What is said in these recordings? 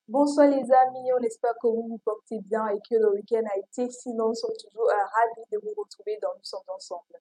Bonsoir les amis, on espère que vous vous portez bien et que le week-end a été. Sinon, nous sommes toujours ravis de vous retrouver dans Nous sommes ensemble.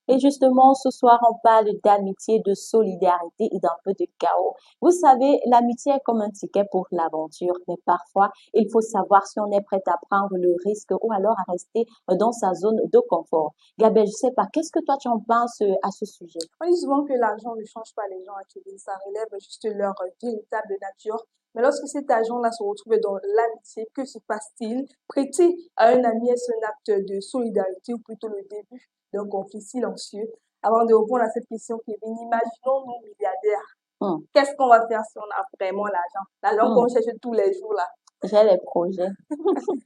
Et justement, ce soir, on parle d'amitié, de solidarité et d'un peu de chaos. Vous savez, l'amitié est comme un ticket pour l'aventure, mais parfois, il faut savoir si on est prêt à prendre le risque ou alors à rester dans sa zone de confort. Gabriel, je sais pas, qu'est-ce que toi tu en penses à ce sujet? On dit souvent que l'argent ne change pas les gens à Kevin, ça relève juste leur véritable nature. Mais lorsque cet argent-là se retrouve dans l'amitié, que se passe-t-il? Prêter à un ami est un acte de solidarité ou plutôt le début d'un conflit silencieux. Avant de répondre à cette question, Kevin, imaginons-nous milliardaires. Hum, Qu'est-ce qu'on va faire si on a vraiment l'argent? L'argent qu'on hum, cherche tous les jours là. j'ai les projets.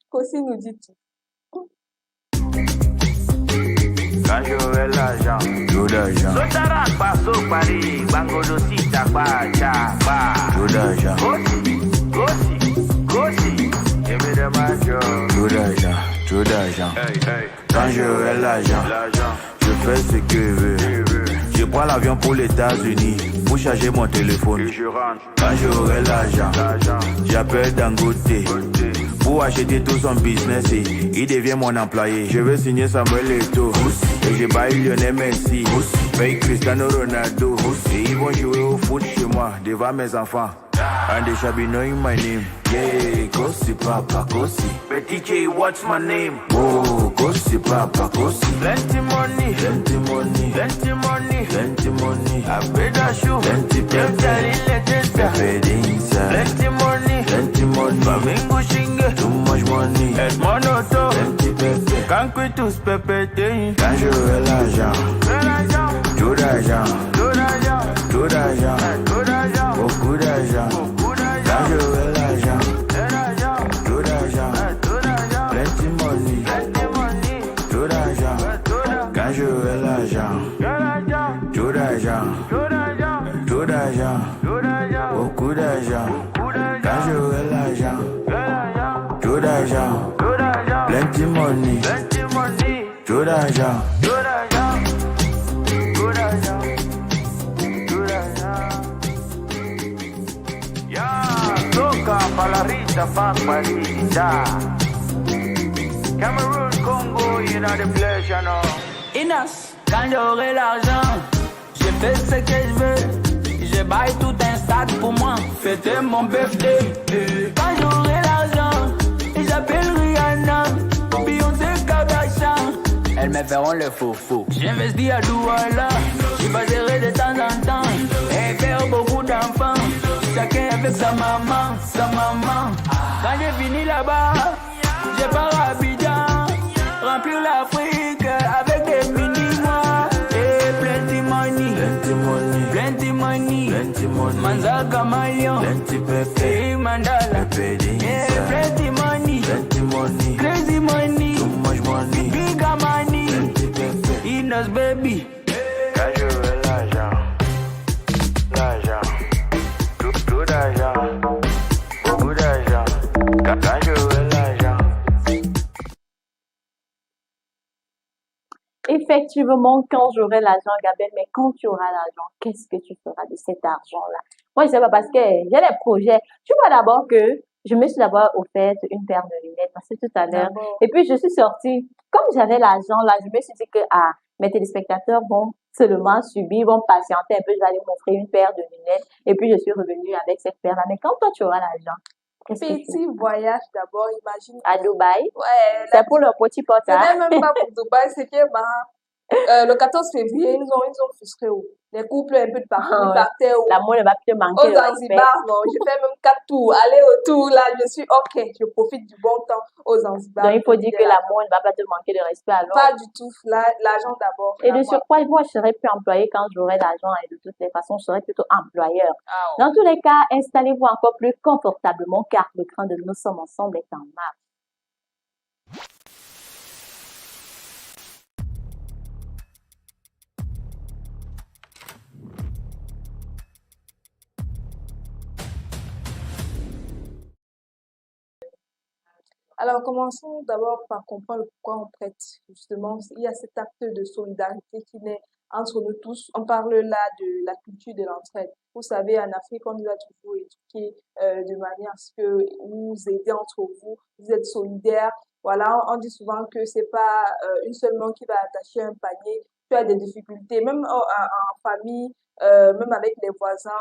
Qu'aussi nous dit-il? Quand j'aurai l'argent, trop d'argent. Sotara paso Paris, Bangodo si tapa, chapa. Trop d'argent. Gosi, give me the macho. Trop d'argent. Quand j'aurai l'argent, je fais ce que je veux. Je prends l'avion pour les États-Unis pour charger mon téléphone. Quand j'aurai l'argent, j'appelle Dangote pour acheter tout son business et il devient mon employé. Je veux signer Samuel Eto'o et je baille Lionel Messi, paye Cristiano Ronaldo et ils vont jouer au foot chez moi devant mes enfants. And they shall be knowing my name. Yeah, Kosi Papa Kosi. But DJ, what's my name? Oh, Kosi Papa Kosi. Plenty money, plenty money, plenty money, plenty money. I paid a shoe, plenty pepe dinsa. Plenty money, plenty money. Bamingo shinge, too much money. Et monoto, plenty pepe. Can't quit to pepe thing. Quand j'aurai l'argent, tout d'argent, tout d'argent, tout d'argent, tout d'argent, beaucoup d'argent. Quand j'aurai l'argent, tout d'argent, plenty money, tout d'argent. Quand j'aurai l'argent, tout d'argent, tout d'argent, beaucoup d'argent. Quand j'aurai l'argent, tout d'argent, plenty money, tout d'argent. Palarita, Paparita. Cameroon, Congo, you know the place, you know. Inas, quand j'aurai l'argent, je fais ce que je veux. Je baille tout un stade pour moi, fêter mon birthday. Quand j'aurai l'argent, j'appelle Rihanna, Beyoncé, Kardashian. Elles me feront le faux. J'investis à Douala, je passerai de temps en temps et faire beaucoup d'enfants. Chacun avec sa maman. Quand j'ai fini là-bas, je pars à Abidjan, remplir l'Afrique avec des mini-mois. Et plenty money, Manzaga Malion, et Mandala, et plenty money, crazy money, Too much money, big money, Inos baby. quand j'aurai l'argent, tout d'argent, beaucoup d'argent. Quand j'aurai l'argent. Effectivement, quand j'aurai l'argent, Gabriel, mais quand tu auras l'argent, qu'est-ce que tu feras de cet argent-là? Moi, je sais pas parce que j'ai des projets. Tu vois d'abord que je me suis d'abord offert une paire de lunettes parce que tout à l'heure. D'abord, Et puis, je suis sortie. Comme j'avais l'argent là, je me suis dit que, mes téléspectateurs vont seulement subir, vont patienter un peu. Je vais aller m'offrir une paire de lunettes. Et puis, je suis revenue avec cette paire-là. Mais quand toi, tu auras l'argent, qu'est-ce que tu petit voyage d'abord, imagine. à Dubaï? Ouais, C'est pour le petit ce portable. n'est même pas pour Dubaï, c'est que le 14 février, ils ont frustré les couples un peu de partout, Ah ils ouais. partaient L'amour ne va plus te manquer au de respect. Zanzibar, non, je fais même 4 tours, aller-retour, là, je suis ok, je profite du bon temps au Zanzibar. Donc, il faut dire que l'amour ne va pas te manquer de respect alors. Pas du tout, l'argent d'abord. Et de surcroît, moi, je serais plus employé quand j'aurai l'argent et de toutes les façons, je serais plutôt employeur. Ah, Dans tous les cas, installez-vous encore plus confortablement car le cran de Nous sommes ensemble est en marche. alors, commençons d'abord par comprendre pourquoi on prête. Justement, il y a cet acte de solidarité qui naît entre nous tous. On parle là de la culture de l'entraide. Vous savez, en Afrique, on nous a toujours éduqués de manière à ce que vous aidez entre vous, vous êtes solidaires. Voilà, on dit souvent que c'est pas une seule main qui va attacher un panier. Tu as des difficultés, même en famille, même avec les voisins,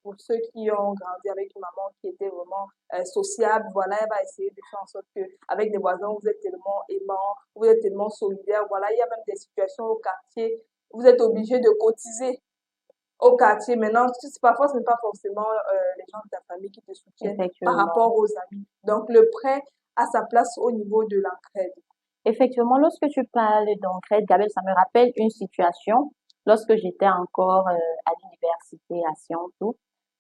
pour ceux qui ont grandi avec une maman qui était vraiment sociable, voilà, elle va essayer de faire en sorte que avec les voisins, vous êtes tellement aimants, vous êtes tellement solidaires. Voilà, il y a même des situations au quartier, vous êtes obligé de cotiser au quartier. Maintenant, parfois, ce n'est pas forcément les gens de ta famille qui te soutiennent par Effectivement. rapport aux amis. Donc, le prêt a sa place au niveau de l'entraide. Effectivement, lorsque tu parles d'entraide, Gabelle, ça me rappelle une situation lorsque j'étais encore à l'université à Sciences Po.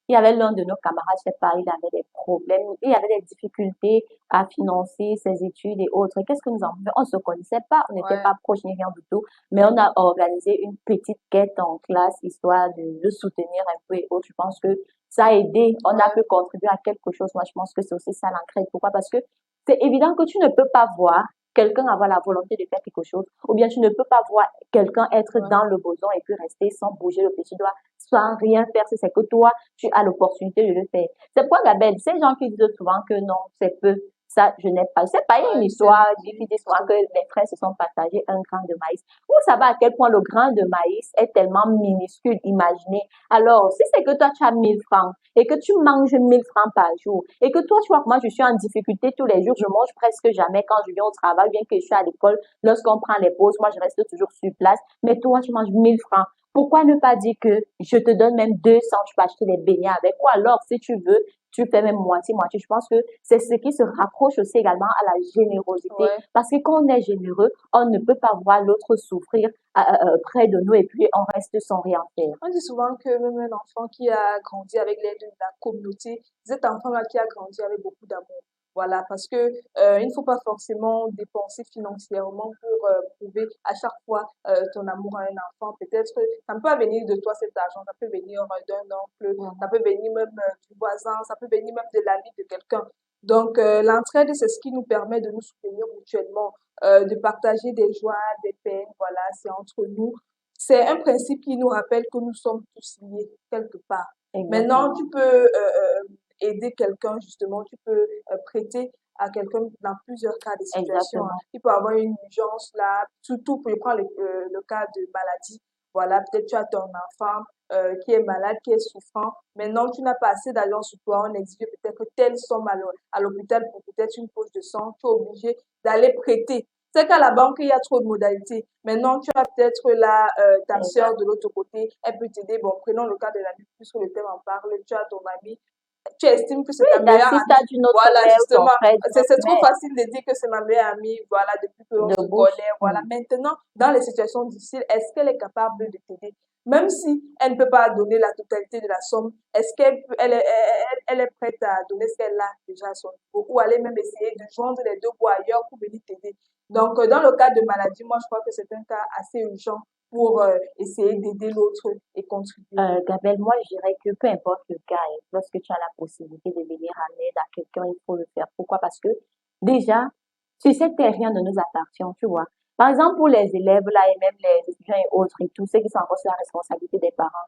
Il y avait l'un de nos camarades, je sais pas, il avait des problèmes, il avait des difficultés à financer ses études et autres. Qu'est-ce que nous avons fait? On se connaissait pas, on n'était Ouais, pas proches ni rien du tout, mais on a organisé une petite quête en classe, histoire de le soutenir un peu et autres. Je pense que ça a aidé, on a ouais, pu contribuer à quelque chose. Moi, je pense que c'est aussi ça l'entraide. Pourquoi? Parce que c'est évident que tu ne peux pas voir quelqu'un avoir la volonté de faire quelque chose, ou bien tu ne peux pas voir quelqu'un être ouais. dans le besoin et puis rester sans bouger le petit doigt, sans rien faire, si c'est que toi, tu as l'opportunité de le faire. C'est pourquoi, Gabelle, ces gens qui disent souvent que non, c'est peu, ça, je n'ai pas. C'est pas une Ouais, histoire qui dit souvent que les frères se sont partagés un grain de maïs. Vous savez à quel point le grain de maïs est tellement minuscule, imaginez. Alors, si c'est que toi, tu as 1 000 francs et que tu manges 1 000 francs par jour et que toi, tu vois que moi, je suis en difficulté tous les jours, je mange presque jamais quand je viens au travail, bien que je suis à l'école, lorsqu'on prend les pauses, moi, je reste toujours sur place, mais toi, tu manges 1 000 francs. Pourquoi ne pas dire que je te donne même 200, tu peux acheter des beignets avec, ou alors, si tu veux, tu fais même moitié-moitié. Je pense que c'est ce qui se rapproche aussi également à la générosité. ouais. Parce que quand on est généreux, on ne peut pas voir l'autre souffrir près de nous et puis on reste sans rien faire. On dit souvent que même un enfant qui a grandi avec l'aide de la communauté, cet enfant-là qui a grandi avec beaucoup d'amour. Voilà, parce que il ne faut pas forcément dépenser financièrement pour prouver à chaque fois ton amour à un enfant. Peut-être, ça ne peut pas venir de toi cet argent, ça peut venir d'un oncle, ça peut venir même du voisin, ça peut venir même de l'ami de quelqu'un. Donc, l'entraide, c'est ce qui nous permet de nous soutenir mutuellement, de partager des joies, des peines. Voilà, c'est entre nous. C'est un principe qui nous rappelle que nous sommes tous liés quelque part. Maintenant, Exactement. tu peux aider quelqu'un, justement, tu peux prêter à quelqu'un dans plusieurs cas de situation. Hein. Exactement. Il peut avoir une urgence là, surtout pour prendre le cas de maladie. Voilà, peut-être tu as ton enfant qui est malade, qui est souffrant. Maintenant, tu n'as pas assez d'argent sur toi, on exige peut-être telle somme à l'hôpital pour peut-être une poche de sang. Tu es obligé d'aller prêter. C'est qu'à la banque, il y a trop de modalités. Maintenant, tu as peut-être là ta sœur de l'autre côté, elle peut t'aider. Bon, prenons le cas de l'ami, puisque le thème en parle. Tu as ton ami, tu estimes que c'est ta Oui, meilleure t'assistes à amie. d'une autre Voilà, mère, ton justement. frère, d'une autre C'est trop mère, facile de dire que c'est ma meilleure amie, voilà, depuis qu'on de se bouche. connaît, voilà. Maintenant, dans les situations difficiles, est-ce qu'elle est capable de t'aider? Même si elle ne peut pas donner la totalité de la somme, est-ce elle est prête à donner ce qu'elle a déjà à son niveau, ou aller même essayer de joindre les deux bouts ailleurs pour venir t'aider? Donc, dans le cas de maladie, moi, je crois que c'est un cas assez urgent pour essayer d'aider l'autre et contribuer. Gabriel, moi, je dirais que peu importe le cas, lorsque tu as la possibilité de venir en aide à quelqu'un, il faut le faire. Pourquoi? Parce que déjà, sur cette terre, rien ne nous appartient, tu vois. Par exemple, pour les élèves, là, et même les étudiants et autres, et tous ceux qui sont encore sur la responsabilité des parents,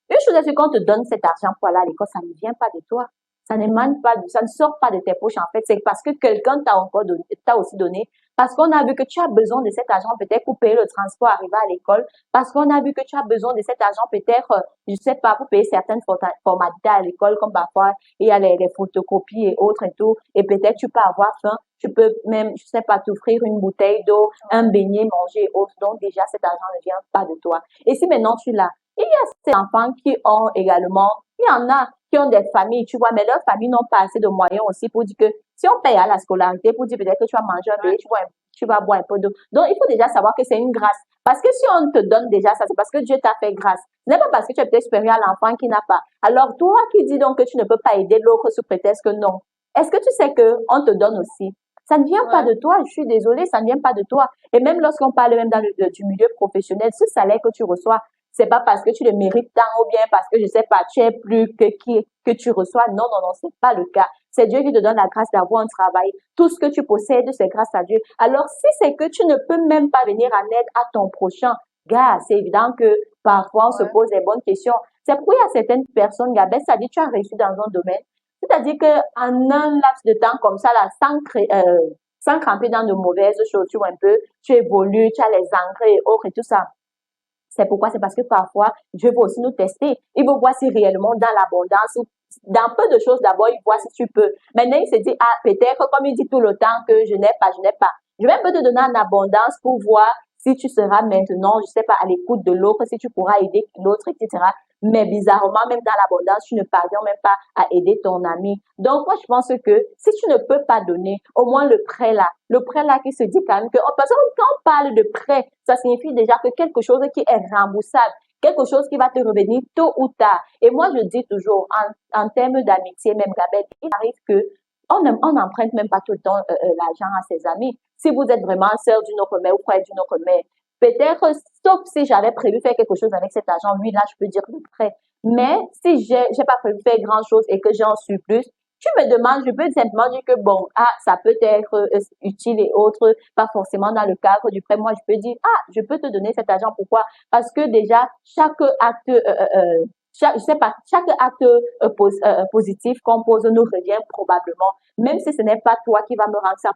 une chose est ce qu'on te donne cet argent pour aller à l'école, ça ne vient pas de toi. Ça n'émane pas ça ne sort pas de tes poches, en fait. C'est parce que quelqu'un t'a encore donné, t'a aussi donné. Parce qu'on a vu que tu as besoin de cet argent peut-être pour payer le transport, arriver à l'école. Parce qu'on a vu que tu as besoin de cet argent peut-être, je sais pas, pour payer certaines formalités à l'école, comme parfois il y a les photocopies et autres et tout. Et peut-être tu peux avoir faim. Tu peux même, je sais pas, t'offrir une bouteille d'eau, un beignet, manger et autres. Donc déjà, cet argent ne vient pas de toi. Et si maintenant tu l'as, il y a ces enfants qui ont également, il y en a qui ont des familles, tu vois, mais leurs familles n'ont pas assez de moyens aussi pour dire que si on paye à la scolarité, pour dire peut-être que tu vas manger un peu, tu vas boire un peu d'eau. Donc, il faut déjà savoir que c'est une grâce. Parce que si on te donne déjà ça, c'est parce que Dieu t'a fait grâce. Ce n'est pas parce que tu es peut-être supérieur à l'enfant qui n'a pas. Alors, toi qui dis donc que tu ne peux pas aider l'autre sous prétexte que non, est-ce que tu sais que on te donne aussi? Ça ne vient pas de toi, je suis désolée, ça ne vient pas de toi. Et même lorsqu'on parle même du milieu professionnel, ce salaire que tu reçois, c'est pas parce que tu le mérites tant ou bien parce que je sais pas, tu es plus que tu reçois. Non, non, non, c'est pas le cas. C'est Dieu qui te donne la grâce d'avoir un travail. Tout ce que tu possèdes, c'est grâce à Dieu. Alors, si c'est que tu ne peux même pas venir en aide à ton prochain, Gars, c'est évident que parfois on se Ouais. pose les bonnes questions. C'est pourquoi il y a certaines personnes, Gabelle, ça dit tu as réussi dans un domaine. C'est-à-dire que en un laps de temps comme ça, là, sans cramper dans de mauvaises choses, tu vois un peu, tu évolues, tu as les engrais et autres et tout ça. C'est pourquoi, c'est parce que parfois, Dieu veut aussi nous tester. Il veut voir si réellement dans l'abondance, ou dans peu de choses d'abord, il voit si tu peux. Maintenant, il se dit, ah, peut-être, comme il dit tout le temps que je n'ai pas, je n'ai pas. Je vais un peu te donner en abondance pour voir si tu seras maintenant, je sais pas, à l'écoute de l'autre, si tu pourras aider l'autre, etc. Mais bizarrement, même dans l'abondance, tu ne parviens même pas à aider ton ami. Donc, moi, je pense que si tu ne peux pas donner, au moins le prêt là qui se dit quand même que, parce que quand on parle de prêt, ça signifie déjà que quelque chose qui est remboursable, quelque chose qui va te revenir tôt ou tard. Et moi, je dis toujours, en termes d'amitié, même Gabelle, il arrive que on n'emprunte même pas tout le temps l'argent à ses amis. Si vous êtes vraiment sœur d'une autre mère ou frère d'une autre mère, peut-être, sauf si j'avais prévu faire quelque chose avec cet argent, oui, là, je peux dire le prêt. Mais si j'ai pas prévu faire grand chose et que j'en suis plus, tu me demandes, je peux simplement dire que bon, ah, ça peut être utile et autres, pas forcément dans le cadre du prêt. Moi, je peux dire, ah, je peux te donner cet argent. Pourquoi? Parce que déjà, chaque acte je sais pas, chaque acte positif qu'on pose nous revient probablement, même si ce n'est pas toi qui va me rendre ça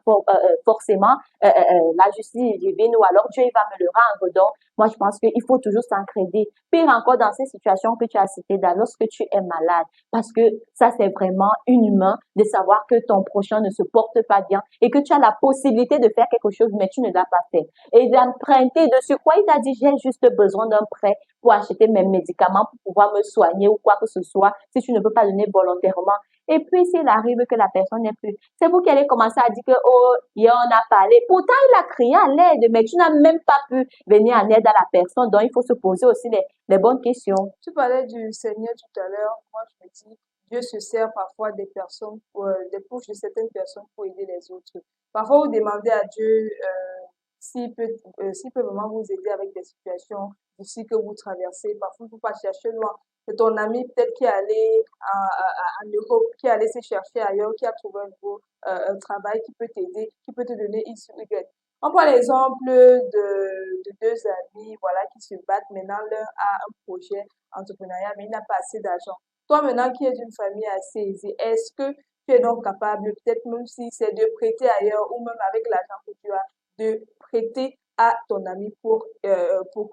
forcément, la justice divine ou alors Dieu il va me le rendre. Donc, moi, je pense qu'il faut toujours s'entraider. Pire encore dans ces situations que tu as citées, lorsque tu es malade, parce que ça, c'est vraiment inhumain de savoir que ton prochain ne se porte pas bien et que tu as la possibilité de faire quelque chose, mais tu ne l'as pas fait. Et d'emprunter dessus quoi il t'a dit, j'ai juste besoin d'un prêt pour acheter mes médicaments, pour pouvoir me soigner ou quoi que ce soit, si tu ne peux pas donner volontairement. Et puis, s'il arrive que la personne n'est plus, c'est vous qui allez commencer à dire que, oh, hier on a parlé. Pourtant, il a crié à l'aide, mais tu n'as même pas pu venir en aide à la personne. Donc, il faut se poser aussi les bonnes questions. Tu parlais du Seigneur tout à l'heure. Moi, je me dis, Dieu se sert parfois des personnes, des bouches de certaines personnes pour aider les autres. Parfois, vous demandez à Dieu s'il peut vraiment vous aider avec des situations difficiles que vous traversez. Parfois, il ne faut pas chercher loin. C'est ton ami peut-être qui est allé en Europe, qui est allé se chercher ailleurs, qui a trouvé un nouveau travail, qui peut t'aider, qui peut te donner X ou Y. On prend l'exemple de deux amis, voilà, qui se battent. Maintenant, l'un a un projet entrepreneurial, mais il n'a pas assez d'argent. Toi, maintenant, qui es d'une famille assez aisée, est-ce que tu es donc capable, peut-être même si c'est de prêter ailleurs ou même avec l'argent que tu as, de prêter à ton ami pour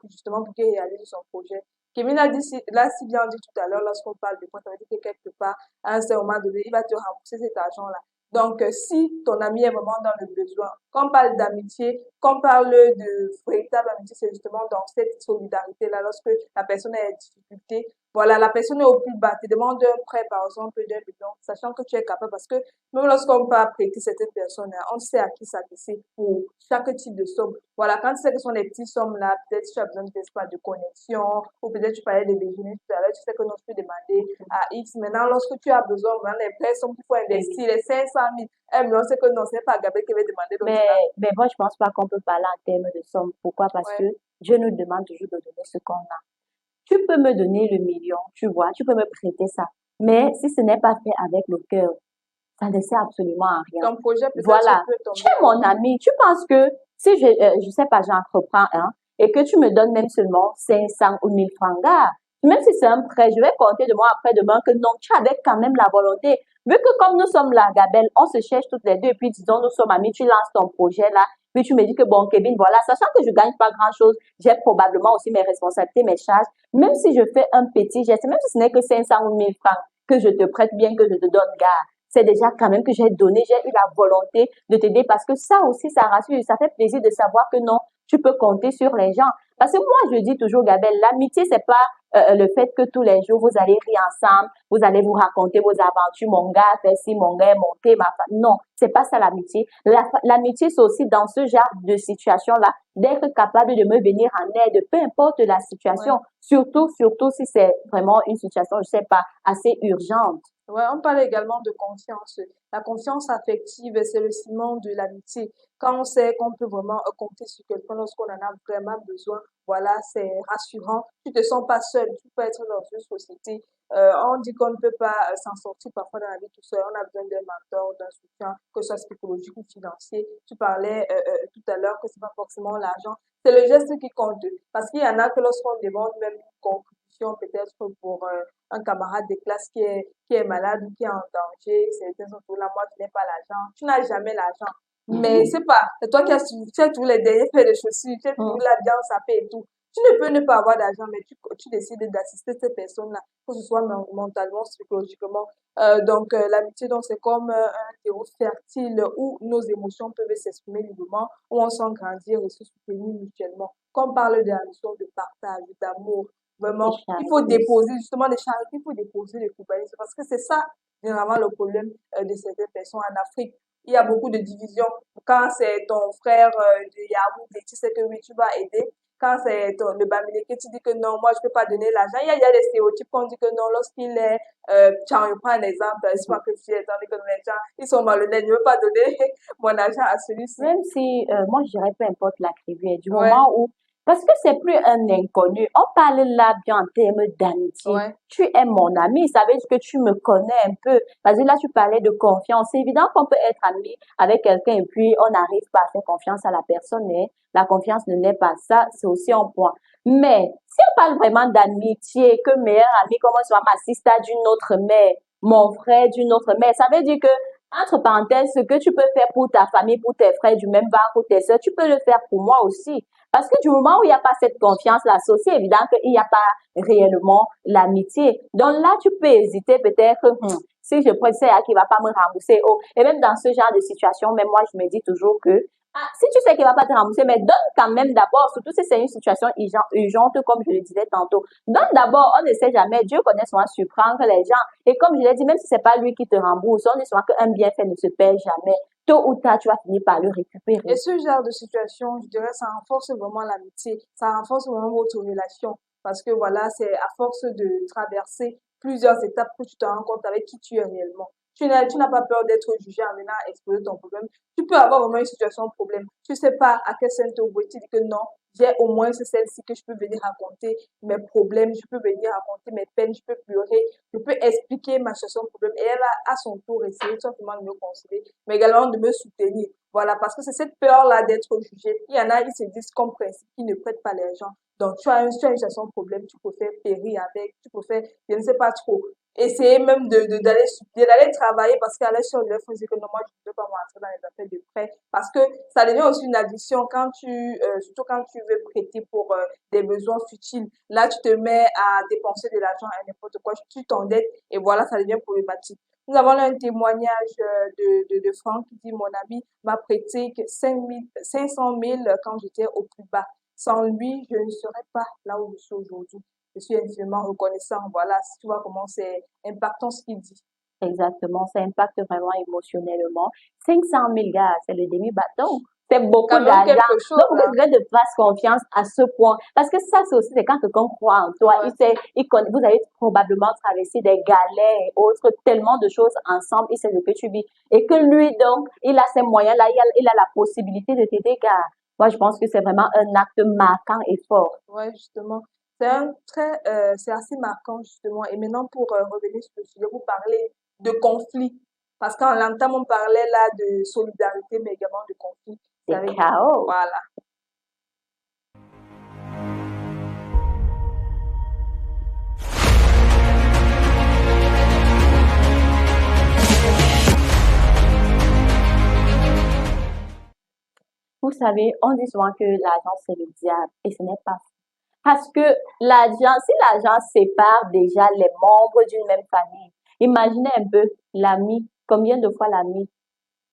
justement pour qu'il réalise son projet? Kevin a dit, là, si bien dit tout à l'heure, lorsqu'on parle de quoi, ça veut dire que quelque part, à un certain moment donné, il va te rembourser cet argent-là. Donc, si ton ami est vraiment dans le besoin, quand on parle d'amitié, quand on parle de véritable amitié, c'est justement dans cette solidarité-là, lorsque la personne est en difficulté, voilà, la personne est au plus bas, te demande un prêt, par exemple, d'un million, sachant que tu es capable, parce que même lorsqu'on peut prêter certaines personnes, hein, on sait à qui s'adresser pour chaque type de somme. Voilà, quand tu sais que ce sont des petites sommes-là, peut-être tu as besoin d'espace de connexion, ou peut-être tu parlais de déjeuner tout à l'heure, tu sais que non, tu peux demander à X. Maintenant, lorsque tu as besoin, maintenant, les prêts sont qu'il faut investir, les 500 000, mais on sait que non, c'est pas Gabriel qui va demander Mais, l'autre. mais moi, je pense pas qu'on peut parler en termes de somme. Pourquoi? Parce que Ouais, Dieu nous demande toujours de donner ce qu'on a. Tu peux me donner le million, tu vois, tu peux me prêter ça. Mais si ce n'est pas fait avec le cœur, ça ne sert absolument à rien. ton projet peut-être Voilà. peut Tu tomber es mon ami. Tu penses que si je sais pas, j'entreprends un et que tu me donnes même seulement 500 ou 1000 francs, gars, même si c'est un prêt, je vais compter de moi après-demain que non, tu avais quand même la volonté. Vu que comme nous sommes là, Gabelle, on se cherche toutes les deux et puis disons, nous sommes amis, tu lances ton projet là, puis tu me dis que bon, Kevin, voilà, sachant que je gagne pas grand-chose, j'ai probablement aussi mes responsabilités, mes charges. Même si je fais un petit geste, même si ce n'est que 500 ou 1000 francs, que je te prête bien, que je te donne, gars, c'est déjà quand même que j'ai donné, j'ai eu la volonté de t'aider parce que ça aussi, ça rassure, ça fait plaisir de savoir que non, tu peux compter sur les gens. Parce que moi, je dis toujours, Gabelle, l'amitié, c'est pas le fait que tous les jours, vous allez rire ensemble, vous allez vous raconter vos aventures, mon gars fait ci, mon gars est monté, ma femme. Non, c'est pas ça l'amitié. L'amitié, c'est aussi dans ce genre de situation-là, d'être capable de me venir en aide, peu importe la ouais. situation. Surtout si c'est vraiment une situation, je sais pas, assez urgente. Ouais, on parle également de confiance. La confiance affective, c'est le ciment de l'amitié. Quand on sait qu'on peut vraiment compter sur quelqu'un lorsqu'on en a vraiment besoin, voilà, c'est rassurant. Tu te sens pas seul. Tu peux être dans une société. On dit qu'on ne peut pas s'en sortir parfois dans la vie tout seul. On a besoin d'un mentor, d'un soutien, que ce soit psychologique ou financier. Tu parlais tout à l'heure que c'est pas forcément l'argent. C'est le geste qui compte. Parce qu'il y en a que lorsqu'on demande même une contribution peut-être pour un camarade de classe qui est malade ou qui est en danger, certains sont là, moi je n'ai pas l'argent. Tu n'as jamais l'argent. Mais c'est pas, c'est toi tu as tous les derniers paires de chaussures, tu as toujours la viande sapée et tout. Tu ne peux ne pas avoir d'argent, mais tu décides d'assister ces personnes-là, que ce soit mentalement, psychologiquement. L'amitié, donc, c'est comme un terreau fertile où nos émotions peuvent s'exprimer librement, où on sent grandir et se soutenir mutuellement. Quand on parle de la notion de partage, d'amour, vraiment, il faut déposer justement des charités, il faut déposer les culpabilités parce que c'est ça, généralement, le problème de certaines personnes en Afrique. Il y a beaucoup de divisions. Quand c'est ton frère de Yaoundé, tu sais que oui, tu vas aider. Quand c'est le Bamileke, tu dis que non, moi, je peux pas donner l'argent. Il y a des stéréotypes qu'on dit que non, lorsqu'il est, tiens, je prends un exemple, c'est pas que je suis étant donné que les gens, ils sont malhonnêtes, je veux pas donner mon argent à celui-ci. Même si, moi, je dirais peu importe la tribu, du Ouais, moment où, parce que c'est plus un inconnu. On parle là bien en termes d'amitié. ouais, Tu es mon ami, ça veut dire que tu me connais un peu. Parce que là, tu parlais de confiance. C'est évident qu'on peut être ami avec quelqu'un et puis on n'arrive pas à faire confiance à la personne, mais la confiance ne l'est pas. Ça, c'est aussi un point. Mais si on parle vraiment d'amitié, que meilleur ami, comment soit ma sister d'une autre mère, mon frère d'une autre mère, ça veut dire que entre parenthèses, ce que tu peux faire pour ta famille, pour tes frères du même ventre, pour tes soeurs, tu peux le faire pour moi aussi. Parce que du moment où il n'y a pas cette confiance-là, c'est évident qu'il n'y a pas réellement l'amitié. Donc là, tu peux hésiter peut-être, si je prends ça qui va pas me rembourser, oh. Et même dans ce genre de situation, même moi, je me dis toujours que, ah, si tu sais qu'il va pas te rembourser, mais donne quand même d'abord, surtout si c'est une situation urgente, comme je le disais tantôt. Donne d'abord, on ne sait jamais, Dieu connaît souvent surprendre les gens. Et comme je l'ai dit, même si c'est pas lui qui te rembourse, on dit souvent qu'un bienfait ne se perd jamais. Tôt ou tard, tu vas finir par le récupérer. et ce genre de situation, je dirais, ça renforce vraiment l'amitié, ça renforce vraiment votre relation. Parce que voilà, c'est à force de traverser plusieurs étapes que tu te rends compte avec qui tu es réellement. Tu n'as pas peur d'être jugé en venant exposer ton problème. Tu peux avoir vraiment une situation de problème. Tu sais pas à quel sein te vouer. Tu dis que non, j'ai au moins c'est celle-ci que je peux venir raconter mes problèmes, je peux venir raconter mes peines, je peux pleurer, je peux expliquer ma situation de problème. Et elle va à son tour essayer tout simplement de me consoler, mais également de me soutenir. Voilà, parce que c'est cette peur-là d'être jugé. Il y en a, ils se disent comme principe qu'ils ne prêtent pas l'argent. Donc, tu as une situation de problème, tu peux faire périr avec, tu peux faire, je ne sais pas trop. Essayer même d'aller supplier, d'aller travailler parce qu'à l'aide sur le faut dire que non, moi, je ne veux pas m'entrer dans les affaires de prêt. Parce que ça devient aussi une addiction quand surtout quand tu veux prêter pour des besoins futiles. Là, tu te mets à dépenser de l'argent à n'importe quoi, tu t'endettes et voilà, ça devient problématique. Nous avons là un témoignage de Franck qui dit, mon ami m'a prêté 500 000 quand j'étais au plus bas. Sans lui, je ne serais pas là où je suis aujourd'hui. Je suis infiniment reconnaissant. Voilà, si tu vois comment c'est impactant ce qu'il dit. Exactement, ça impacte vraiment émotionnellement. 500 000 gars, c'est le demi-bâton. C'est beaucoup Quand même d'argent. quelque chose, Donc, vous là. devez de faire confiance à ce point. Parce que ça, c'est aussi, c'est quand quelqu'un croit en toi. Ouais. Il sait, vous avez probablement traversé des galères et autres, tellement de choses ensemble. Il sait ce que tu vis. Et que lui, donc, il a ces moyens-là, il a la possibilité de t'aider, gars. Moi, je pense que c'est vraiment un acte marquant et fort. Ouais, justement. C'est assez marquant, justement. Et maintenant, pour revenir sur le sujet, vous parlez de conflit. Parce qu'en l'entame, on parlait là de solidarité, mais également de conflit. Vous C'est savez, chaos. voilà. Vous savez, on dit souvent que l'argent, c'est le diable. Et ce n'est pas. Parce que l'argent, si l'argent sépare déjà les membres d'une même famille, imaginez un peu l'ami, combien de fois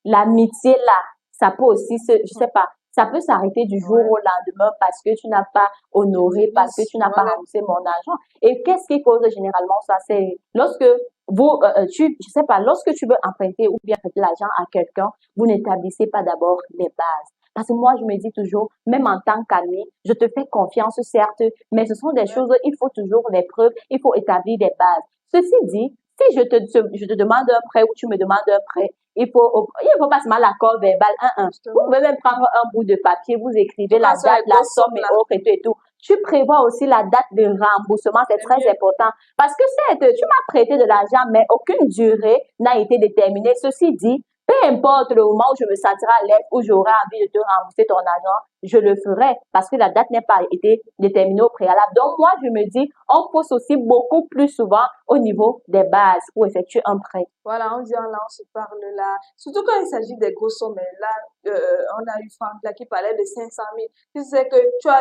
l'amitié là, ça peut aussi je sais pas, ça peut s'arrêter du jour Ouais. au lendemain parce que tu n'as pas honoré, parce que tu n'as pas Voilà. remboursé mon argent. Et qu'est-ce qui cause généralement ça? C'est lorsque je sais pas, lorsque tu veux emprunter ou bien prêter l'argent à quelqu'un, vous n'établissez pas d'abord les bases. Parce que moi, je me dis toujours, même en tant qu'ami, je te fais confiance, certes, mais ce sont des Ouais. choses, il faut toujours des preuves, il faut établir des bases. Ceci dit, Si je te demande un prêt ou tu me demandes un prêt, il faut pas seulement l'accord verbal, Vous Justement. pouvez même prendre un bout de papier, vous écrivez Surtout la quand c'est la date, la grosse somme somme et là, autres et tout et tout. Tu prévois aussi la date de remboursement, c'est c'est très mieux. important. Parce que certes, tu m'as prêté de l'argent, mais aucune durée n'a été déterminée. Ceci dit, peu importe le moment où je me sentirai à l'aise, où j'aurai envie de te rembourser ton argent, je le ferai parce que la date n'a pas été déterminée au préalable. Donc, moi, je me dis, on pose aussi beaucoup plus souvent au niveau des bases pour effectuer un prêt. Voilà, on dit là, on se parle là. Surtout quand il s'agit des grosses sommes. Mais là, on a eu Franck là qui parlait de 500 000. Tu sais que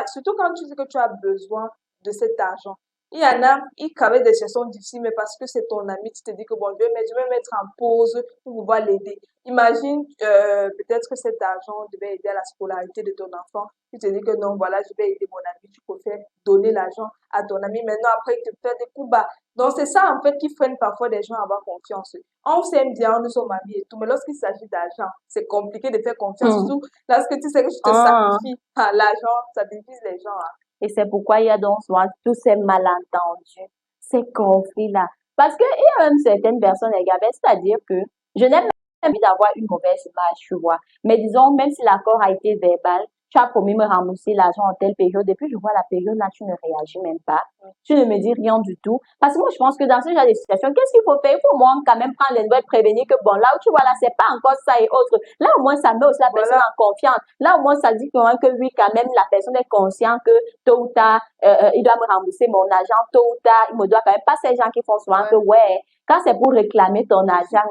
surtout quand tu sais que tu as besoin de cet argent. Il y en a, ils traversent des situations difficiles, mais parce que c'est ton ami, tu te dis que bon, je vais mettre en pause pour pouvoir l'aider. Imagine, peut-être que cet argent devait aider à la scolarité de ton enfant. Tu te dis que non, voilà, je vais aider mon ami, tu préfères donner l'argent à ton ami. Maintenant, après, il te fait des coups bas. Donc, c'est ça, en fait, qui freine parfois des gens à avoir confiance. On s'aime bien, nous sommes amis et tout, mais lorsqu'il s'agit d'argent, c'est compliqué de faire confiance. Hmm. Surtout lorsque tu sais que tu te Ah. sacrifies à l'argent, ça divise les gens. Et c'est pourquoi il y a donc souvent tous ces malentendus, ces conflits-là. Parce qu'il y a même certaines personnes, les gars, c'est-à-dire que je n'ai même pas envie d'avoir une mauvaise image, tu vois. Mais disons, même si l'accord a été verbal, tu as promis me rembourser l'argent en telle période, et puis je vois la période là, tu ne réagis même pas. Tu ne me dis rien du tout. Parce que moi, je pense que dans ce genre de situation, qu'est-ce qu'il faut faire? Il faut au moins quand même prendre les nouvelles, prévenir que bon, là où tu vois là, c'est pas encore ça et autre. Là, au moins, ça met aussi la personne Voilà. en confiance. Là, au moins, ça dit quand même que oui, quand même, la personne est consciente que tôt ou tard, il doit me rembourser mon argent, tôt ou tard, il me doit quand même pas ces gens qui font souvent que ouais, quand c'est pour réclamer ton argent,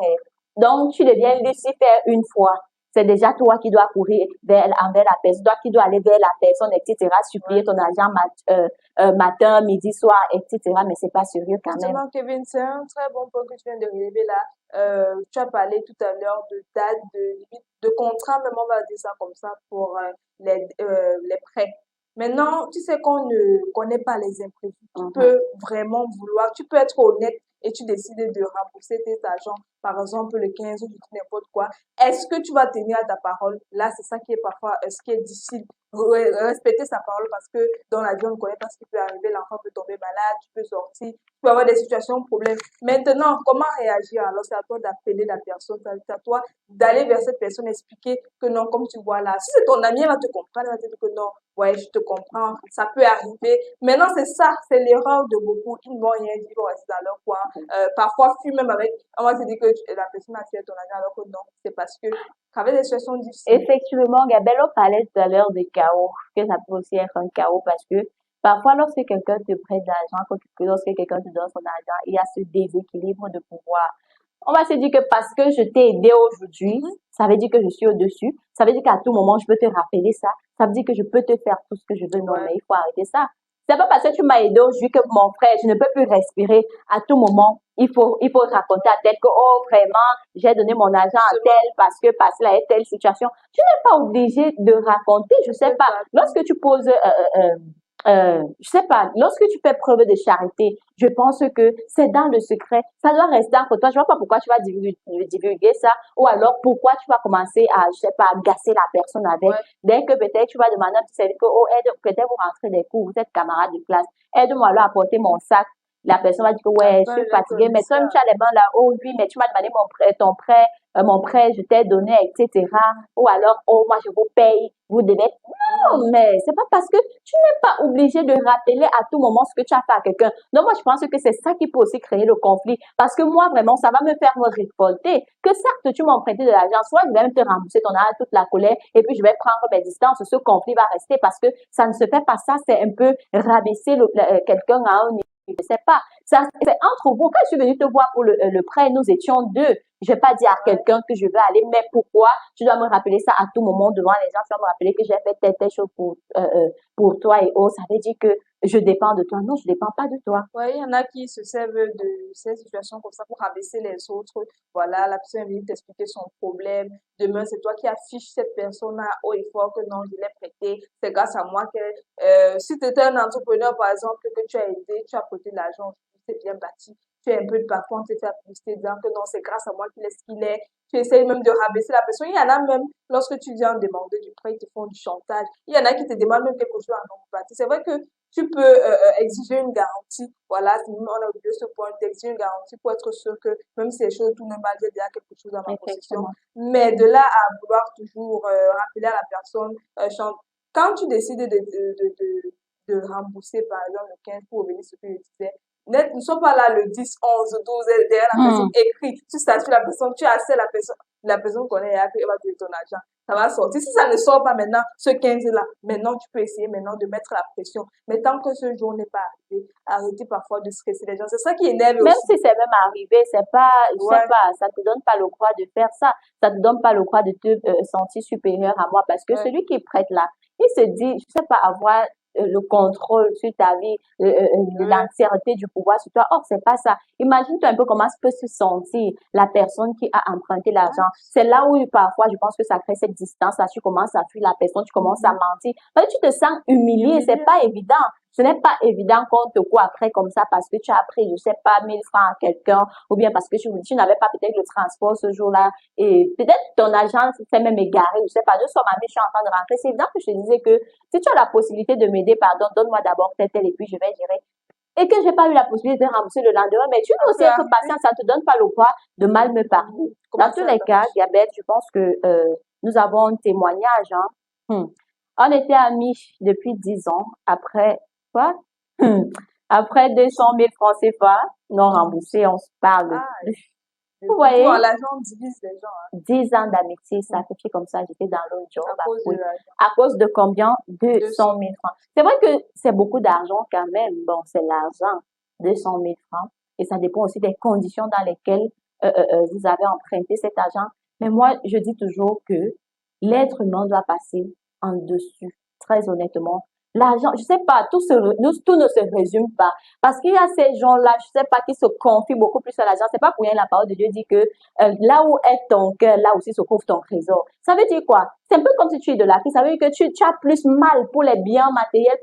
donc tu deviens Lucifer une fois. C'est déjà toi qui dois courir envers la personne, toi qui dois aller vers la personne, etc., supplier ton argent matin, midi, soir, etc., mais c'est pas sérieux quand même. Justement, Kevin, c'est un très bon point que tu viens de relever là. Tu as parlé tout à l'heure de date, de limite, de contrat, même on va dire ça comme ça, pour les prêts. Maintenant, tu sais qu'on ne connaît pas les imprévus. Tu peux vraiment vouloir, tu peux être honnête et tu décides de rembourser tes agents, par exemple le 15 ou n'importe quoi. Est-ce que tu vas tenir à ta parole? Là, c'est ça qui est parfois, ce qui est difficile. Respecter sa parole parce que dans la vie, on ne connaît pas ce qui peut arriver. L'enfant peut tomber malade, tu peux sortir, tu peux avoir des situations, problèmes. Maintenant, comment réagir? Alors, c'est à toi d'appeler la personne, c'est à toi d'aller vers cette personne, expliquer que non, comme tu vois là, si c'est ton ami, elle va te comprendre, elle va te dire que non, ouais, je te comprends, ça peut arriver. Maintenant, c'est ça, c'est l'erreur de beaucoup. Ils ne vont rien dire, ils vont rester dans leur coin. Parfois, fuis même avec, on va te dire que la personne a fait ton argent alors que non, c'est parce que avec des situations difficiles. Effectivement, Gabelle, on parlait tout à l'heure de chaos, que ça peut aussi être un chaos parce que parfois, lorsque quelqu'un te prête de l'argent, lorsque quelqu'un te donne son argent, il y a ce déséquilibre de pouvoir. On va se dire que parce que je t'ai aidé aujourd'hui, ça veut dire que je suis au-dessus. Ça veut dire qu'à tout moment, je peux te rappeler ça. Ça veut dire que je peux te faire tout ce que je veux. Non, mais il faut arrêter ça. C'est pas parce que tu m'as aidé aujourd'hui que mon frère, je ne peux plus respirer. À tout moment, il faut raconter à tel que, oh, vraiment, j'ai donné mon argent à tel parce que là est telle situation. Tu n'es pas obligé de raconter, je sais pas. Lorsque tu poses, je sais pas, lorsque tu fais preuve de charité, je pense que c'est dans le secret. Ça doit rester entre toi. Je vois pas pourquoi tu vas divulguer ça ou alors pourquoi tu vas commencer à, je sais pas, gasser la personne avec. Dès que peut-être tu vas demander un petit service que, oh, peut-être vous rentrez des cours, vous êtes camarade de classe, aide-moi là à porter mon sac. La personne va dire que ouais, je suis fatiguée, mais toi, tu as les mains là, oh oui, mais tu m'as demandé mon prêt, je t'ai donné, etc. Ou alors, oh, moi, je vous paye, vous devez. Non, mais c'est pas parce que tu n'es pas obligé de rappeler à tout moment ce que tu as fait à quelqu'un. Donc, moi, je pense que c'est ça qui peut aussi créer le conflit. Parce que moi, vraiment, ça va me faire me révolter. Que certes, tu m'as emprunté de l'argent, soit je vais même te rembourser ton argent, toute la colère, et puis je vais prendre mes distances. Ce conflit va rester parce que ça ne se fait pas ça. C'est un peu rabaisser quelqu'un à un niveau. Je sais pas. Ça, c'est entre vous. Quand je suis venue te voir pour le prêt, nous étions deux. Je vais pas dire à quelqu'un que je vais aller, mais pourquoi tu dois me rappeler ça à tout moment devant les gens, tu dois me rappeler que j'ai fait telle chose pour toi et oh, ça veut dire que je dépends de toi. Non, je dépends pas de toi. Oui, il y en a qui se servent de ces situations comme ça pour rabaisser les autres. Voilà, la personne vient t'expliquer son problème. Demain, c'est toi qui affiches cette personne-là haut et fort que non, je l'ai prêté. C'est grâce à moi que, si tu étais un entrepreneur, par exemple, que tu as aidé, tu as prêté de l'argent, c'est bien bâti. tu es un peu de parfois, on te fait la publicité disant que non, c'est grâce à moi qu'il est ce qu'il est. Tu essayes même de rabaisser la personne. Il y en a même, lorsque tu viens demander du prêt, ils te font du chantage. Il y en a qui te demandent même quelque chose en non-partie. C'est vrai que tu peux exiger une garantie. Voilà, on a oublié ce point, d'exiger une garantie pour être sûr que même si les choses tournent mal, j'ai déjà quelque chose dans ma possession. Effectivement. Mais de là à vouloir toujours rappeler à la personne, quand tu décides de rembourser, par exemple, le 15 pour revenir sur ce que je disais, ne sois pas là le 10, 11, 12, derrière la personne, écrit, tu statues la personne, tu assais la personne connaît, elle va te donner ton argent. Ça va sortir. Si ça ne sort pas maintenant, ce 15-là, maintenant, tu peux essayer maintenant de mettre la pression. Mais tant que ce jour n'est pas arrivé, arrêtez parfois de stresser les gens. C'est ça qui énerve Même aussi. si c'est même arrivé, c'est pas, je Ouais, sais pas, ça te donne pas le droit de faire ça. Ça te donne pas le droit de te sentir supérieur à moi parce que ouais. celui qui prête là, il se dit, je sais pas, avoir le contrôle sur ta vie, l'entièreté du pouvoir sur toi. Or, c'est pas ça. Imagine-toi un peu comment peut se sentir la personne qui a emprunté l'argent. C'est là où parfois, je pense que ça crée cette distance. Là, tu commences à fuir la personne, tu commences à mentir. Parce que tu te sens humilié, c'est pas évident. Ce n'est pas évident qu'on te court après comme ça parce que tu as pris, je sais pas, 1000 francs à quelqu'un ou bien parce que tu n'avais pas peut-être le transport ce jour-là et peut-être ton agent s'est même égaré, je sais pas, je suis en train de rentrer. C'est évident que je te disais que si tu as la possibilité de m'aider, pardon, donne-moi d'abord tel et puis je vais gérer. Et que j'ai pas eu la possibilité de rembourser le lendemain, mais tu peux aussi être patient, ça te donne pas le droit de mal me parler. Dans tous les cas, Gabette, je pense que nous avons un témoignage, hein. On était amis depuis 10 ans. Après, quoi? Après 200 000 francs CFA non remboursés, on se parle. Ah, Vous voyez, l'argent divise les gens, hein, 10 ans d'amitié sacrifiés comme ça, j'étais dans l'autre job. à cause de l'argent. À cause de combien? 200 200 000 francs. C'est vrai que c'est beaucoup d'argent quand même. Bon, c'est l'argent. 200 000 francs. Et ça dépend aussi des conditions dans lesquelles vous avez emprunté cet argent. Mais moi, je dis toujours que l'être humain doit passer en dessus, très honnêtement. L'argent, je sais pas, tout ne se résume pas. Parce qu'il y a ces gens-là, je sais pas, qui se confient beaucoup plus à l'argent. C'est pas pour rien la parole de Dieu dit que là où est ton cœur, là aussi se trouve ton trésor. Ça veut dire quoi? C'est un peu comme si tu es de la crise. Ça veut dire que tu as plus mal pour les biens matériels,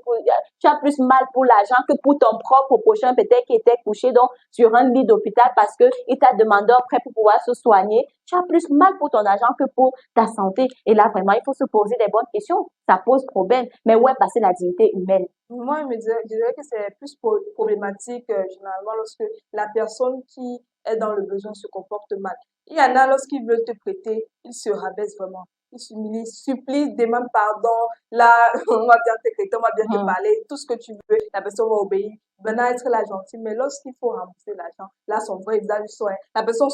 tu as plus mal pour l'argent que pour ton propre prochain peut-être qui était couché donc sur un lit d'hôpital parce que il t'a demandé un prêt pour pouvoir se soigner. Tu as plus mal pour ton argent que pour ta santé. Et là, vraiment, il faut se poser des bonnes questions. Ça pose problème. Mais où est passée la dignité humaine? Moi, je dirais que c'est plus problématique généralement lorsque la personne qui est dans le besoin se comporte mal. Il y en a, lorsqu'ils veulent te prêter, ils se rabaissent vraiment. Ils s'humilient, supplient, demandent pardon. Là, on va bien te prêter, on va bien te parler, tout ce que tu veux, la personne va obéir. Maintenant, être là gentil, mais lorsqu'il faut rembourser l'argent, là, son vrai visage sort. La personne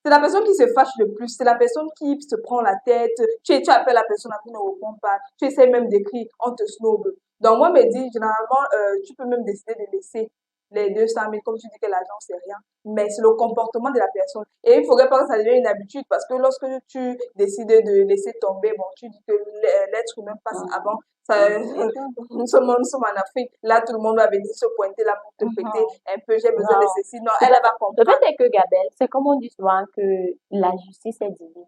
c'est la personne qui se fâche le plus, c'est la personne qui se prend la tête, tu appelles la personne, elle ne répond pas, tu essaies même d'écrire, on te snob. Donc, moi, me dis, généralement, tu peux même décider de laisser les 200 000, comme tu dis que l'argent, c'est rien, mais c'est le comportement de la personne. Et il faudrait pas que ça devienne une habitude, parce que lorsque tu décides de laisser tomber, bon, tu dis que l'être humain passe avant. Ça, nous sommes en Afrique, là, tout le monde va venir se pointer là pour te prêter un peu, j'ai besoin de ceci. Non, elle va Le comprendre. fait est que, Gabelle, c'est comme on dit souvent que la justice est divine.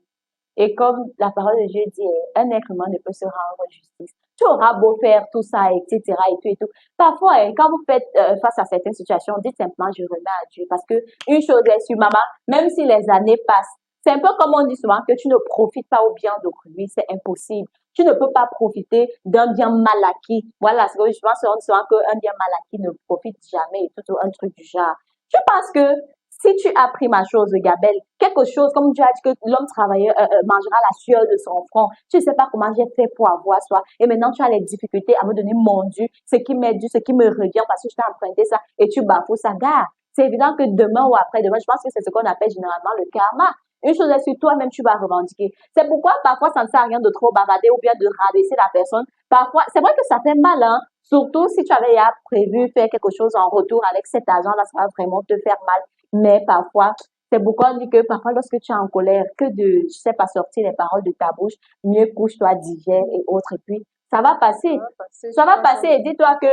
Et comme la parole de Dieu dit, un être humain ne peut se rendre justice. Tu auras beau faire tout ça, etc., et tout, et tout. Parfois, quand vous faites face à certaines situations, dites simplement, je remets à Dieu. Parce que une chose est sûre, maman, même si les années passent, c'est un peu comme on dit souvent que tu ne profites pas au bien d'autrui, c'est impossible. Tu ne peux pas profiter d'un bien mal acquis. Voilà, c'est que je pense souvent qu'un bien mal acquis ne profite jamais, et tout un truc du genre. Je pense que si tu as pris ma chose, Gabelle, quelque chose, comme tu as dit que l'homme travailleur mangera la sueur de son front, tu ne sais pas comment j'ai fait pour avoir ça, et maintenant tu as les difficultés à me donner mon dû, ce qui m'est dû, ce qui me revient parce que je t'ai emprunté ça, et tu bafoues ça, gars. C'est évident que demain ou après-demain, je pense que c'est ce qu'on appelle généralement le karma. Une chose est sur toi-même, tu vas revendiquer. C'est pourquoi parfois ça ne sert à rien de trop bavarder ou bien de rabaisser la personne. Parfois, c'est vrai que ça fait mal, hein. Surtout si tu avais prévu faire quelque chose en retour avec cet argent-là, ça va vraiment te faire mal. Mais parfois, c'est pourquoi on dit que parfois lorsque tu es en colère, que de, je sais pas, sortir les paroles de ta bouche, mieux couche-toi, digère et autres. Et puis, ça va passer. Ça va passer et dis-toi que,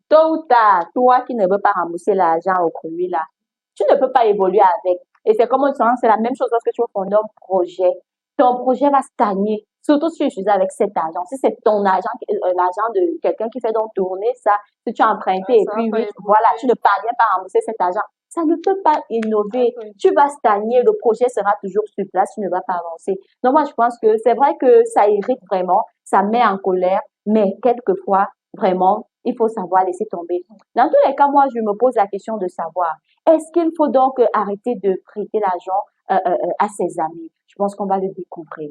tôt ou tard, toi qui ne veux pas rembourser l'argent au produit là, tu ne peux pas évoluer avec. Et c'est comme on dit, c'est la même chose lorsque tu fais un projet. Ton projet va stagner. Surtout si tu utilises avec cet argent. Si c'est ton argent, l'argent de quelqu'un qui fait donc tourner ça, si tu as emprunté et puis oui, voilà, tu ne parviens pas à rembourser cet argent. ça ne peut pas innover. Oui. Tu vas stagner, le projet sera toujours sur place, tu ne vas pas avancer. Donc moi, je pense que c'est vrai que ça irrite vraiment, ça met en colère, mais quelquefois, vraiment, il faut savoir laisser tomber. Dans tous les cas, moi, je me pose la question de savoir, est-ce qu'il faut donc arrêter de prêter l'argent à ses amis? Je pense qu'on va le découvrir.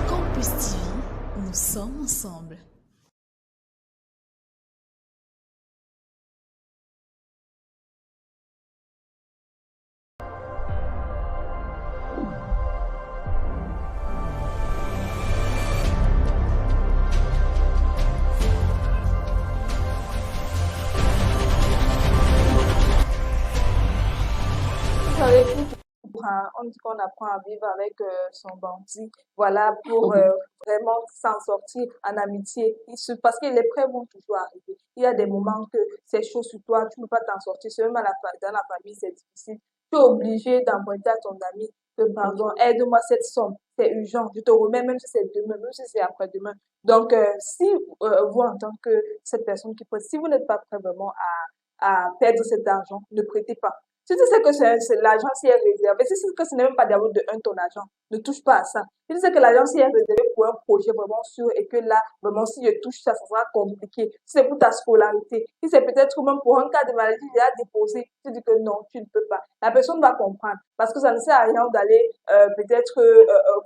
Campus TV, nous sommes ensemble. Vous savez, on dit qu'on apprend à vivre avec son bandit, voilà, pour vraiment s'en sortir en amitié. Parce que les prêts vont toujours arriver. Il y a des moments que c'est chaud sur toi, tu ne peux pas t'en sortir. C'est même dans la famille, c'est difficile. Tu es obligé d'emprunter à ton ami que, pardon, aide-moi cette somme, c'est urgent. Je te remets, même si c'est demain, même si c'est après-demain. Donc, si vous, en tant que cette personne qui prête, si vous n'êtes pas prêt vraiment à perdre cet argent, ne prêtez pas. Si tu sais que l'argent s'y est réservé, si tu sais que ce n'est même pas d'abord de ton argent, ne touche pas à ça. Si tu sais que l'argent s'y est réservé pour un projet vraiment sûr et que là, vraiment, si je touche ça, ça sera compliqué. Si c'est pour ta scolarité, si c'est peut-être même pour un cas de maladie déjà déposé, tu dis que non, tu ne peux pas. La personne va comprendre parce que ça ne sert à rien d'aller peut-être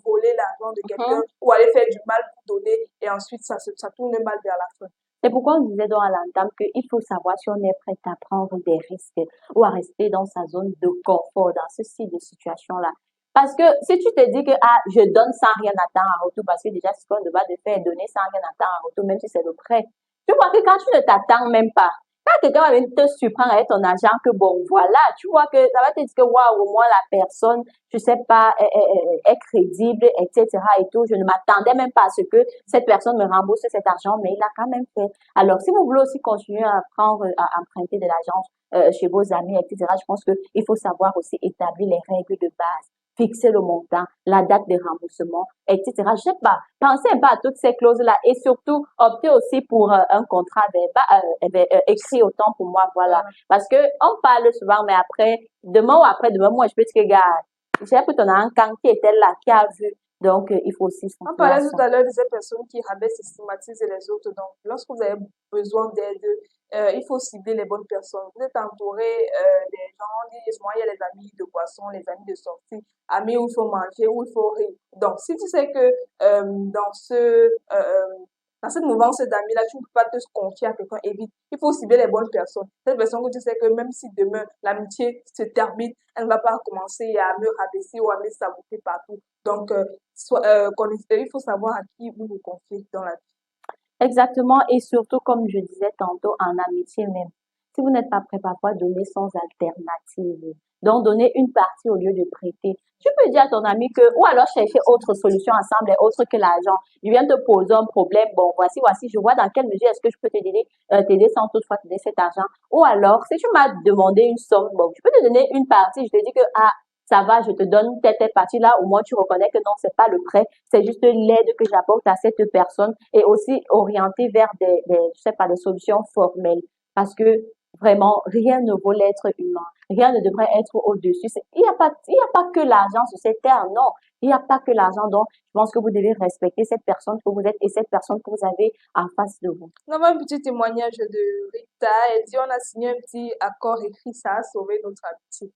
voler l'argent de quelqu'un ou aller faire du mal pour donner et ensuite ça tourne mal vers la fin. C'est pourquoi on disait donc à l'entame qu'il faut savoir si on est prêt à prendre des risques ou à rester dans sa zone de confort dans ce type de situation-là. Parce que si tu te dis que je donne sans rien attendre en retour, parce que déjà ce qu'on doit de faire est donner sans rien attendre en retour, même si c'est le prêt. Tu vois que quand tu ne t'attends même pas, quand quelqu'un va venir te surprendre avec ton argent, que bon, voilà, tu vois que ça va te dire que waouh, au moins la personne, je sais pas, est crédible, etc. et tout. Je ne m'attendais même pas à ce que cette personne me rembourse cet argent, mais il a quand même fait. Alors, si vous voulez aussi continuer à à emprunter de l'argent chez vos amis, etc., je pense qu'il faut savoir aussi établir les règles de base, fixer le montant, la date de remboursement, etc. Je sais pas, pensez un peu à toutes ces clauses-là et surtout optez aussi pour un contrat écrit autant pour moi, voilà. Parce que on parle souvent, mais après, demain ou après-demain, moi, je peux te dire, gars, j'ai pris ton argent qui était là, qui a vu. Donc, il faut aussi On penser à parlait tout ça. à l'heure de ces personnes qui rabaissent et stigmatisent les autres. Donc, lorsque vous avez besoin d'aide, il faut cibler les bonnes personnes. Vous êtes entouré des gens, souvent il y a les amis de boisson, les amis de sortie, amis où il faut manger, où il faut rire. Donc, si tu sais que dans cette mouvance d'amis-là, tu ne peux pas te confier à quelqu'un, évite. Il faut cibler les bonnes personnes. Cette personne que tu sais que même si demain l'amitié se termine, elle ne va pas commencer à me rabaisser ou à me saboter partout. Donc, il faut savoir à qui vous vous confiez dans la vie. Exactement, et surtout, comme je disais tantôt, en amitié même. Si vous n'êtes pas prêt, parfois, donner sans alternative. Donc, donner une partie au lieu de prêter. Tu peux dire à ton ami que, ou alors chercher autre solution ensemble et autre que l'argent. Je viens te poser un problème. Bon, voici, je vois dans quelle mesure est-ce que je peux t'aider sans toutefois te donner cet argent. Ou alors, si tu m'as demandé une somme, bon, je peux te donner une partie. Je te dis que, ça va, je te donne telle partie là, au moins tu reconnais que non, c'est pas le prêt, c'est juste l'aide que j'apporte à cette personne et aussi orienter vers je sais pas, des solutions formelles. Parce que vraiment, rien ne vaut l'être humain. Rien ne devrait être au-dessus. Il n'y a pas que l'argent sur cette terre, non. Il n'y a pas que l'argent. Donc, je pense que vous devez respecter cette personne que vous êtes et cette personne que vous avez en face de vous. On a un petit témoignage de Rita. Elle dit, on a signé un petit accord écrit, ça a sauvé notre amitié.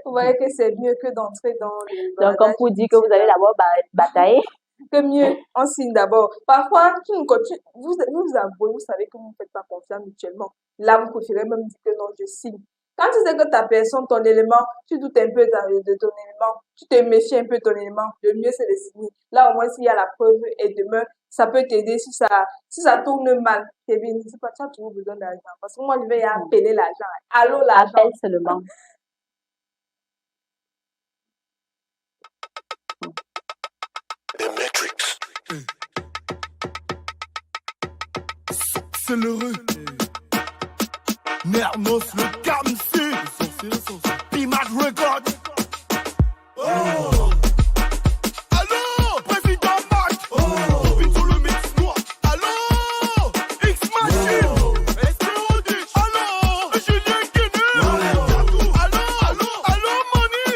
Vous voyez que c'est mieux que d'entrer dans le Donc, comme vous dites que vous allez d'abord batailler. Que mieux, on signe d'abord. Parfois, vous avouez, vous savez que vous ne faites pas confiance mutuellement. Là, vous préférez même dire que non, je signe. Quand tu sais que ta personne, ton élément, tu doutes un peu de ton élément, tu te méfies un peu de ton élément, le mieux c'est de signer. Là, au moins, s'il y a la preuve et demain, ça peut t'aider si ça tourne mal. Kevin, c'est pas, tu as toujours besoin d'argent. Parce que moi, je vais y appeler l'argent. Allô, l'argent. Appelle seulement. The Matrix. C'est l'heureux. Nermos le Kamsi. Pimat Record. Oh. Allô, président Mac. Oh. Sur le mix noir. Allô, X-Machine. STOD. Allô, Julien Guénu. Allô, Money.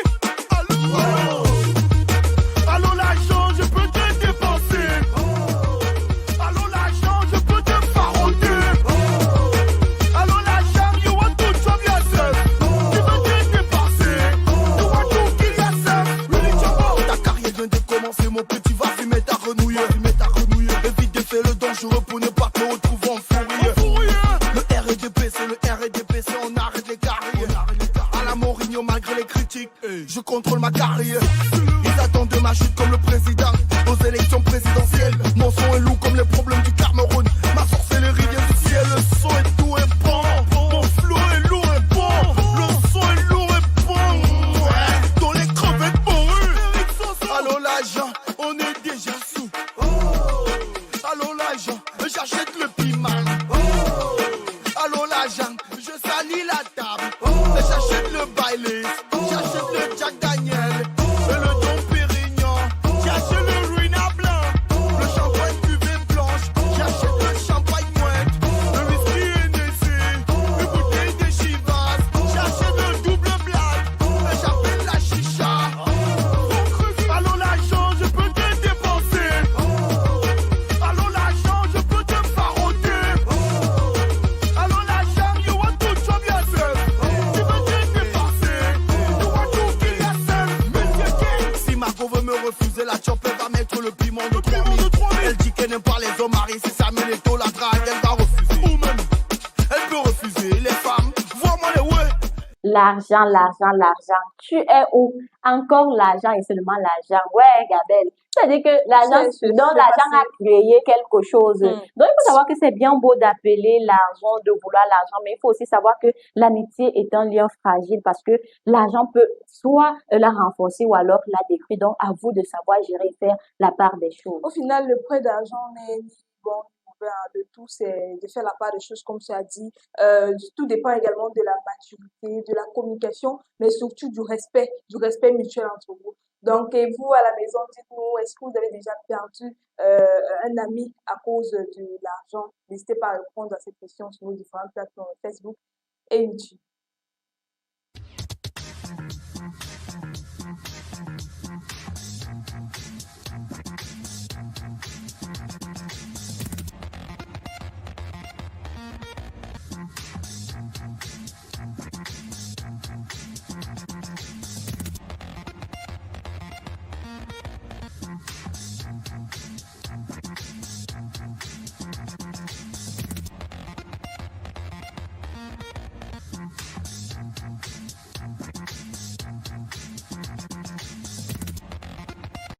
Allô, l'argent, je peux te dépenser. Allô, l'argent, je peux te faroter. Allô, l'argent, you want to chop yourself. Tu veux te dépenser. You want to kill yourself. Really chop. Ta carrière vient de commencer, mon petit, vas-y, mets ta renouille. Évite de faire le dangereux pour ne pas te retrouver en fourrier. Le RDP, c'est le RDP, c'est on arrête les carrières. À la Mourinho, malgré les critiques, je contrôle ma carrière. Ils attendent de ma chute comme le président aux élections présidentielles. Mon son est lourd comme les problèmes du Cameroun. Ma sorcellerie vient du ciel, le son est tout et bon. Mon flow est lourd et bon. Le son est lourd et bon. Ouais, dans les crevettes morue. Allô l'agent, on est déjà sous. Allô l'agent, j'achète le piment. Allô l'agent, je salis la table. J'achète le Bailey, j'achète le Jack Daniel, le Dom Pérignon, j'achète le Ruina blanc, le champagne cuvée blanche, j'achète le champagne mouette, le whisky Hennessy, une bouteille de Chivas, j'achète le double black, j'appelle la chicha. Allô l'agent, je peux te dépenser. Allô l'agent, je peux te faroter. Allô l'agent, you want to chop yourself. Tu veux te dépenser. You want to kill yourself. Monsieur King, si Margot veut me refuser, la chop elle va mettre le piment de 3000. Elle dit qu'elle n'aime pas les hommes mariés, si ça met les taux, la drague, elle va refuser. Ou même, elle peut refuser les femmes. Vois-moi les ouais. L'argent, l'argent, l'argent. Tu es où? Encore l'argent et seulement l'argent. Ouais, Gabelle. C'est-à-dire que l'argent, C'est donc l'argent a créé quelque chose. Mm. Donc, il faut savoir que c'est bien beau d'appeler l'argent, de vouloir l'argent, mais il faut aussi savoir que l'amitié est un lien fragile parce que l'argent peut soit la renforcer ou alors la détruire. Donc, à vous de savoir gérer, faire la part des choses. Au final, le prêt d'argent n'est ni bon ni mauvais, hein. De tout, c'est de faire la part des choses comme tu as dit. Tout dépend également de la maturité, de la communication, mais surtout du respect mutuel entre vous. Donc, et vous, à la maison, dites-nous, est-ce que vous avez déjà perdu un ami à cause de l'argent? N'hésitez pas à répondre à cette question sur nos différentes plateformes Facebook et YouTube.